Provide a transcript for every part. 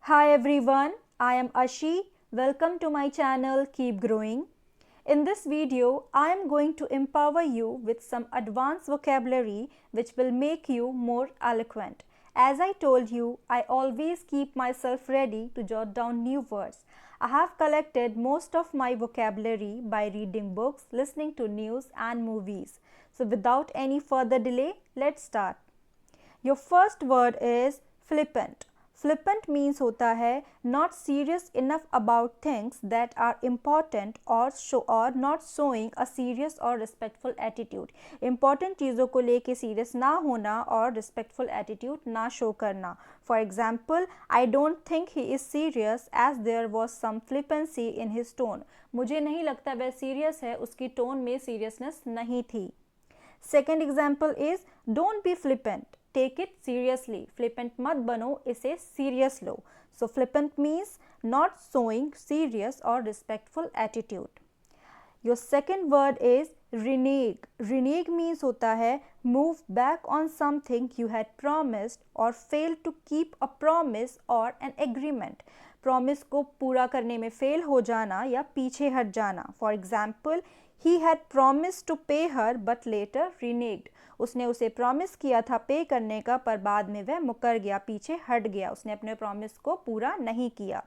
Hi everyone, I am Ashi. Welcome to my channel Keep Growing. In this video, I am going to empower you with some advanced vocabulary which will make you more eloquent. As I told you, I always keep myself ready to jot down new words. I have collected most of my vocabulary by reading books, listening to news and movies. So without any further delay, let's start. Your first word is flippant. Flippant means होता है not serious enough about things that are important or not showing a serious or respectful attitude. Important चीज़ों को लेके serious ना होना और respectful attitude ना show करना. For example, I don't think he is serious as there was some flippancy in his tone. मुझे नहीं लगता वह serious है, उसकी tone में seriousness नहीं थी. Second example is don't be flippant. Take it seriously. Flippant मत बनो, इसे serious low. So flippant means not showing serious or respectful attitude. Your second word is renege. Renege means होता है move back on something you had promised or fail to keep a promise or an agreement. Promise को पूरा करने में fail हो जाना या पीछे हट जाना. For example, he had promised to pay her but later reneged. उसने उसे प्रॉमिस किया था पे करने का पर बाद में वह मुकर गया, पीछे हट गया, उसने अपने प्रॉमिस को पूरा नहीं किया.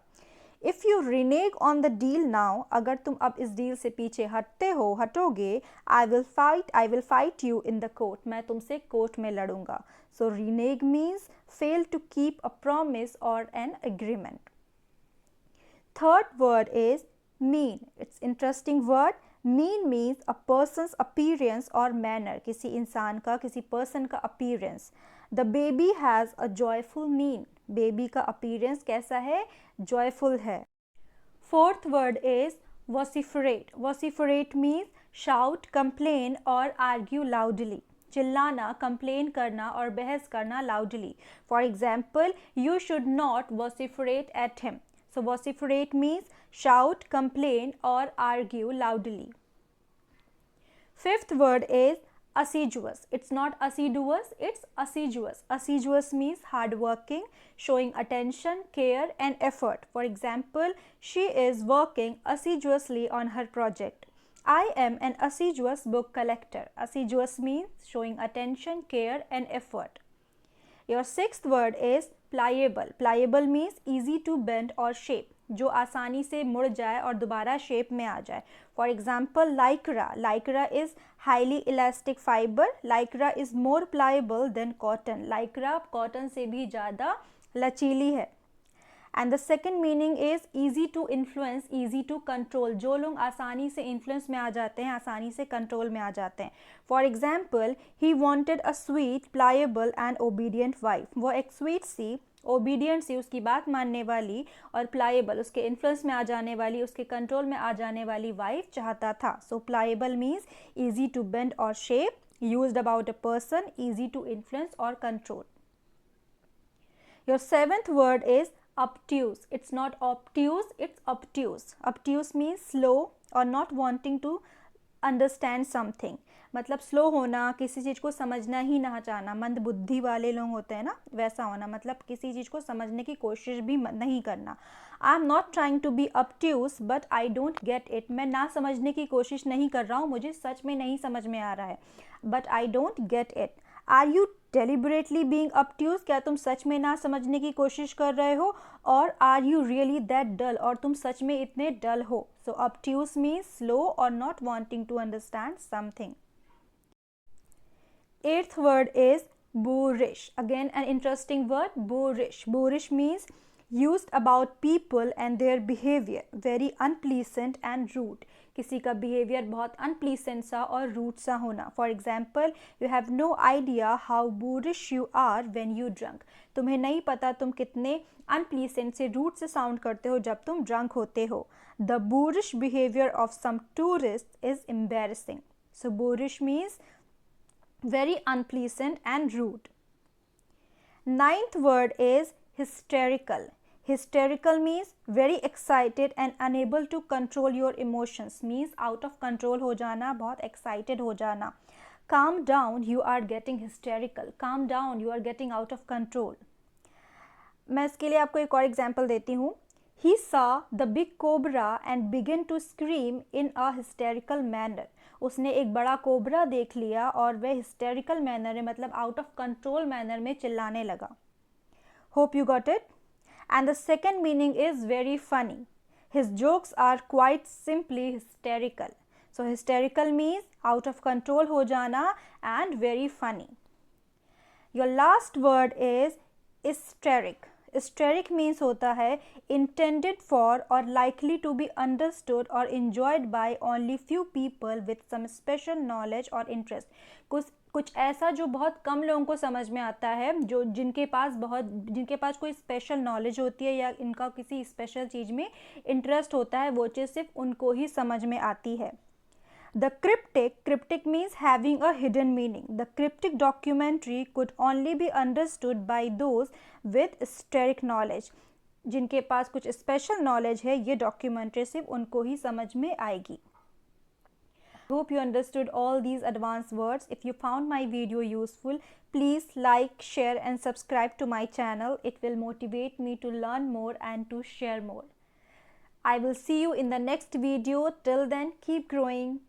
If you renege on the deal now, अगर तुम अब इस डील से पीछे हटोगे, I will fight you in the court, मैं तुमसे कोर्ट में लड़ूंगा. So renege means fail to keep a promise और an agreement. Third word is mean. It's interesting word. Mean means a person's appearance और मैनर. किसी इंसान का, किसी पर्सन का appearance. The baby has a joyful mean. Baby का appearance कैसा है? जॉयफुल है. Fourth word is vociferate. Vociferate means shout, complain और आर्ग्यू लाउडली. चिल्लाना, कंप्लेन करना और बहस करना loudly. For example, you should not vociferate at him. So vociferate means shout, complain or argue loudly. Fifth word is assiduous. It's not assiduous, it's assiduous. Assiduous means hardworking, showing attention, care and effort. For example, she is working assiduously on her project. I am an assiduous book collector. Assiduous means showing attention, care and effort. Your sixth word is pliable. Pliable means easy to bend or shape. जो आसानी से मुड़ जाए और दोबारा shape में आ जाए. For example, lycra. Lycra is highly elastic fiber. Lycra is more pliable than cotton. Lycra cotton से भी ज़्यादा लचीली है. And the second meaning is easy to influence, easy to control. जो लोग आसानी से इन्फ्लुएंस में आ जाते हैं, आसानी से कंट्रोल में आ जाते हैं. For example, he wanted a sweet, pliable and obedient wife. वो एक स्वीट सी, ओबीडियंट सी, उसकी बात मानने वाली, और प्लायबल, उसके इन्फ्लुएंस में आ जाने वाली, उसके कंट्रोल में आ जाने वाली वाइफ चाहता था. So pliable means easy to bend और shape, used about a person, easy to influence और control. Your seventh word is obtuse. It's not obtuse, it's obtuse. Obtuse means slow or not wanting to understand something. मतलब slow होना, किसी चीज़ को समझना ही ना चाहना. मंद बुद्धि वाले लोग होते हैं ना, वैसा होना. मतलब किसी चीज़ को समझने की कोशिश भी नहीं करना. I am not trying to be obtuse but I don't get it. मैं ना समझने की कोशिश नहीं कर रहा हूँ, मुझे सच में नहीं समझ में आ रहा है. But I don't get it. Are you deliberately being obtuse? क्या तुम सच में ना समझने की कोशिश कर रहे हो? और are you really that dull? और तुम सच में इतने डल हो? सो obtuse मीन्स स्लो और not wanting to understand something. Eighth word is boorish. Again an interesting word, boorish. Boorish means used about people and their behavior, very unpleasant and rude. किसी का behavior बहुत unpleasant सा और rude सा होना. For example, you have no idea how boorish you are when you drunk. तुम्हें नहीं पता तुम कितने unpleasant से, rude से sound करते हो जब तुम drunk होते हो. The boorish behavior of some tourists is embarrassing. So boorish means very unpleasant and rude. Ninth word is hysterical. Hysterical means very excited and unable to control your emotions. Means out of control हो जाना, बहुत excited हो जाना. Calm down, you are getting hysterical. Calm down, you are getting out of control. मैं इसके लिए आपको एक और एग्जाम्पल देती हूँ. He saw the big cobra and began to scream in a hysterical manner. उसने एक बड़ा कोबरा देख लिया और वह हिस्टेरिकल मैनर में, मतलब आउट ऑफ कंट्रोल मैनर में चिल्लाने लगा. Hope you got it. And the second meaning is very funny. His jokes are quite simply hysterical. So hysterical means out of control हो जाना and very funny. Your last word is hysteric. Hysteric means होता है intended for or likely to be understood or enjoyed by only few people with some special knowledge or interest. कुछ ऐसा जो बहुत कम लोगों को समझ में आता है, जो जिनके पास कोई स्पेशल नॉलेज होती है या इनका किसी स्पेशल चीज़ में इंटरेस्ट होता है, वो चीज़ सिर्फ उनको ही समझ में आती है. The cryptic means having a hidden meaning. The cryptic documentary could only be understood by those with hysteric knowledge. जिनके पास कुछ स्पेशल नॉलेज है, ये डॉक्यूमेंट्री सिर्फ उनको ही समझ में आएगी. Hope you understood all these advanced words. If you found my video useful, please like, share and subscribe to my channel. It will motivate me to learn more and to share more. I will see you in the next video. Till then, keep growing.